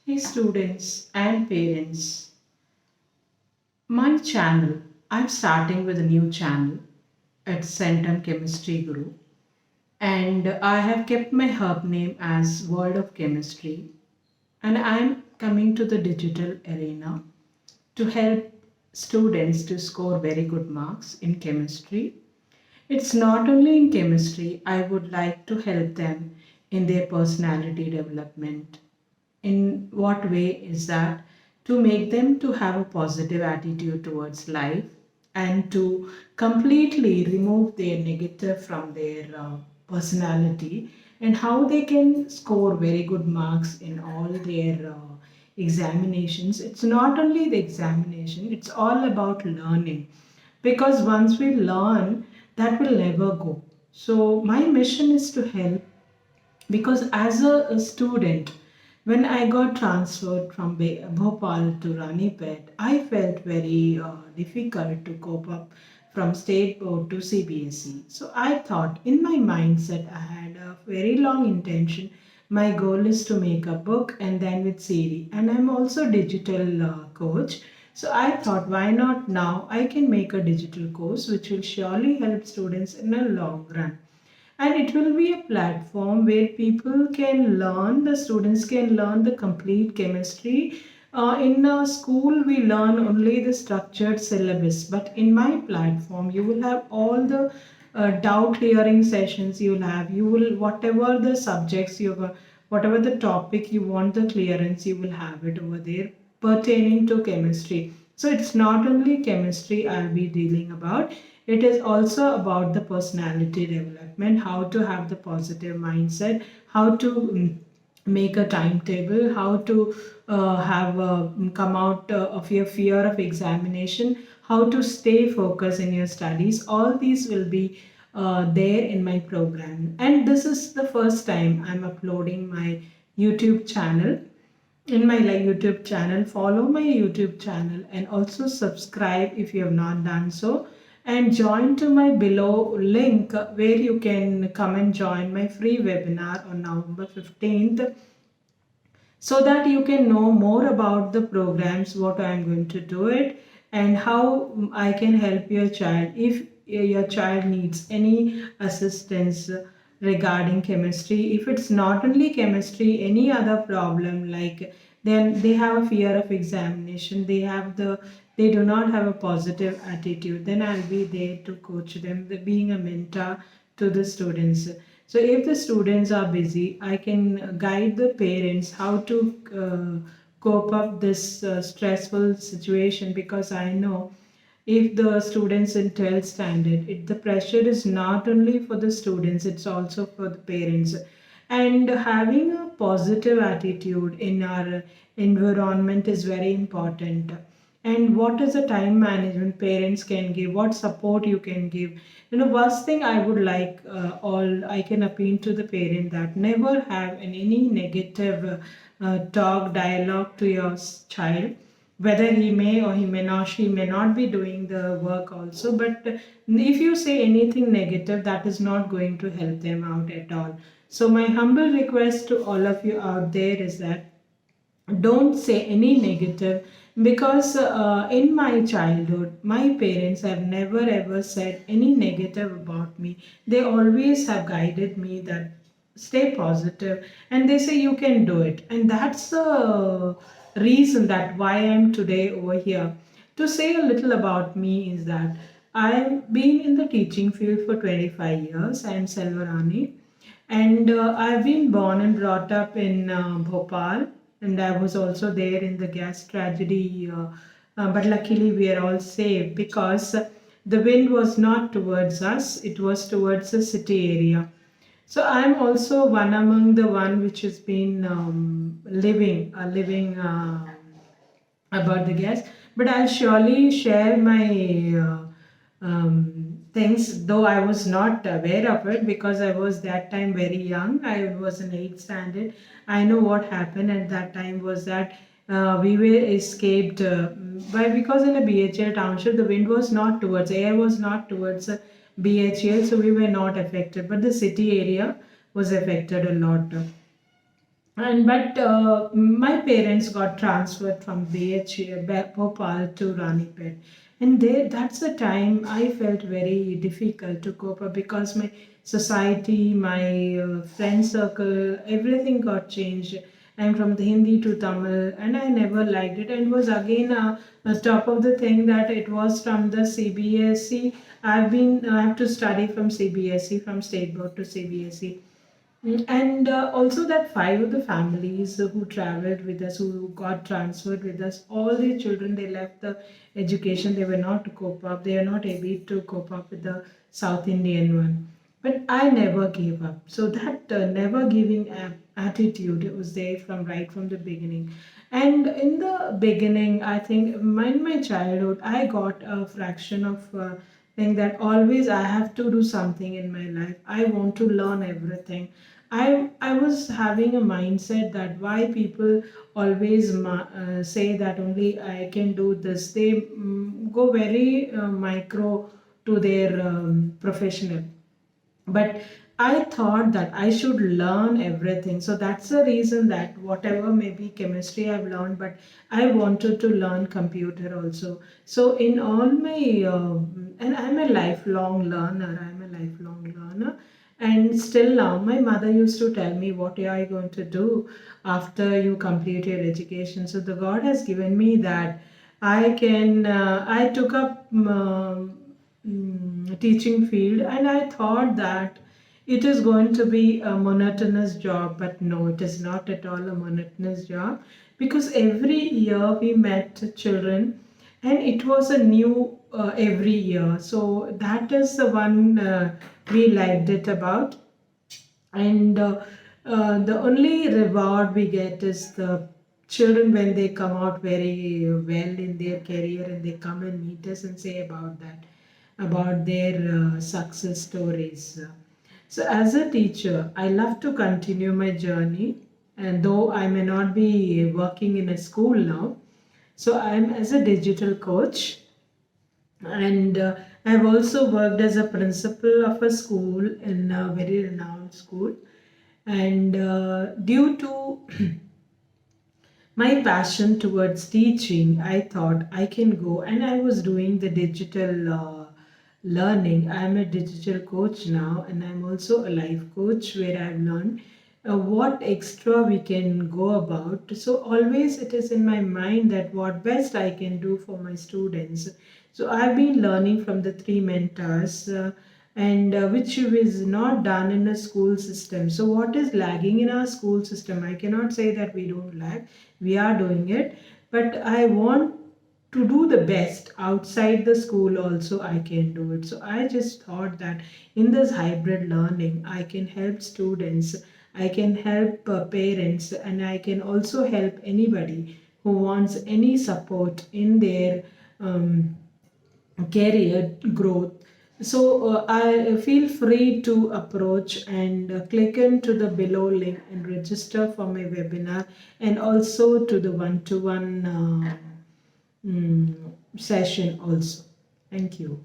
Hey students and parents, my channel, I'm starting with a new channel at Centum Chemistry Guru, and I have kept my hub name as World of Chemistry, and I'm coming to the digital arena to help students to score very good marks in chemistry. It's not only in chemistry, I would like to help them in their personality development. In what way is that? To make them to have a positive attitude towards life and to completely remove their negative from their personality, and how they can score very good marks in all their examinations. It's not only the examination, it's all about learning, because once we learn, that will never go. So my mission is to help, because as a student, when I got transferred from Bhopal to Ranipet, I felt very difficult to cope up from state board to CBSE. So I thought, in my mindset, I had a very long intention. My goal is to make a book and then with CD, and I'm also digital coach. So I thought, why not now? I can make a digital course which will surely help students in a long run, and it will be a platform where people can learn, the students can learn the complete chemistry. In a school we learn only the structured syllabus, but in my platform you will have all the doubt clearing sessions. You will whatever the subjects whatever the topic you want the clearance, you will have it over there pertaining to chemistry. So it's not only chemistry I'll be dealing about, it is also about the personality development, how to have the positive mindset, how to make a timetable, how to have come out of your fear of examination, how to stay focused in your studies. All these will be there in my program. And this is the first time I'm uploading my YouTube channel. In my YouTube channel, follow my YouTube channel and also subscribe if you have not done so, and join to my below link where you can come and join my free webinar on November 15th, so that you can know more about the programs, what I am going to do it, and how I can help your child if your child needs any assistance regarding chemistry. If it's not only chemistry, any other problem, like then they have a fear of examination, they do not have a positive attitude, then I'll be there to coach them, being a mentor to the students. So if the students are busy, I can guide the parents how to cope up this stressful situation, because I know if the students in 12th standard, the pressure is not only for the students, it's also for the parents. And having a positive attitude in our environment is very important. And what is the time management parents can give, what support you can give. First thing I would like, all I can appeal to the parent, that never have any negative talk dialogue to your child, whether he may or he may not, she may not be doing the work also, but if you say anything negative, that is not going to help them out at all. So my humble request to all of you out there is that don't say any negative, because in my childhood my parents have never ever said any negative about me. They always have guided me that stay positive, and they say you can do it, and that's the reason that why I'm today over here. To say a little about me is that I've been in the teaching field for 25 years. I'm Selvarani, and I've been born and brought up in Bhopal, and I was also there in the gas tragedy. But luckily, we are all safe, because the wind was not towards us; it was towards the city area. So I'm also one among the one which has been living about the gas. But I'll surely share my things, though I was not aware of it, because I was that time very young. I was in 8th standard. I know what happened at that time was that we were escaped by, because in a BHL township the wind was not towards, air was not towards BHL, so we were not affected, but the city area was affected a lot. And but my parents got transferred from Bhopal to Ranipet, and there that's the time I felt very difficult to cope up because my society, my friend circle, everything got changed. I'm from the Hindi to Tamil, and I never liked it. And was again a top of the thing that it was from the CBSE. I have to study from CBSE, from state board to CBSE. And also that five of the families who traveled with us, who got transferred with us, all their children, they left the education. They were not to cope up. They are not able to cope up with the South Indian one. But I never gave up. So that never giving up attitude, it was there from right from the beginning. And in the beginning, I think in my childhood, I got a fraction of thing that always I have to do something in my life. I want to learn everything. I was having a mindset that why people always say that only I can do this. They go very micro to their professional, but I thought that I should learn everything. So that's the reason that whatever maybe chemistry I've learned, but I wanted to learn computer also. So in all my and I'm a lifelong learner. And still now my mother used to tell me what are you going to do after you complete your education. So the God has given me that I took up teaching field, and I thought that it is going to be a monotonous job, but no, it is not at all a monotonous job, because every year we met children, and it was a new every year. So that is the one we liked it about. And the only reward we get is the children when they come out very well in their career, and they come and meet us and say about that, about their success stories. So as a teacher, I love to continue my journey, and though I may not be working in a school now, so I'm as a digital coach, and I've also worked as a principal of a school, in a very renowned school. And due to my passion towards teaching, I thought I can go, and I was doing the digital learning. I'm a digital coach now, and I'm also a life coach where I've learned what extra we can go about. So always it is in my mind that what best I can do for my students. So I've been learning from the three mentors. And which is not done in a school system. So what is lagging in our school system? I cannot say that we don't lag. We are doing it, but I want to do the best outside the school also. I can do it. So I just thought that in this hybrid learning I can help students, I can help parents, and I can also help anybody who wants any support in their um, career growth. So I feel free to approach and click into the below link and register for my webinar, and also to the one-to-one session also. Thank you.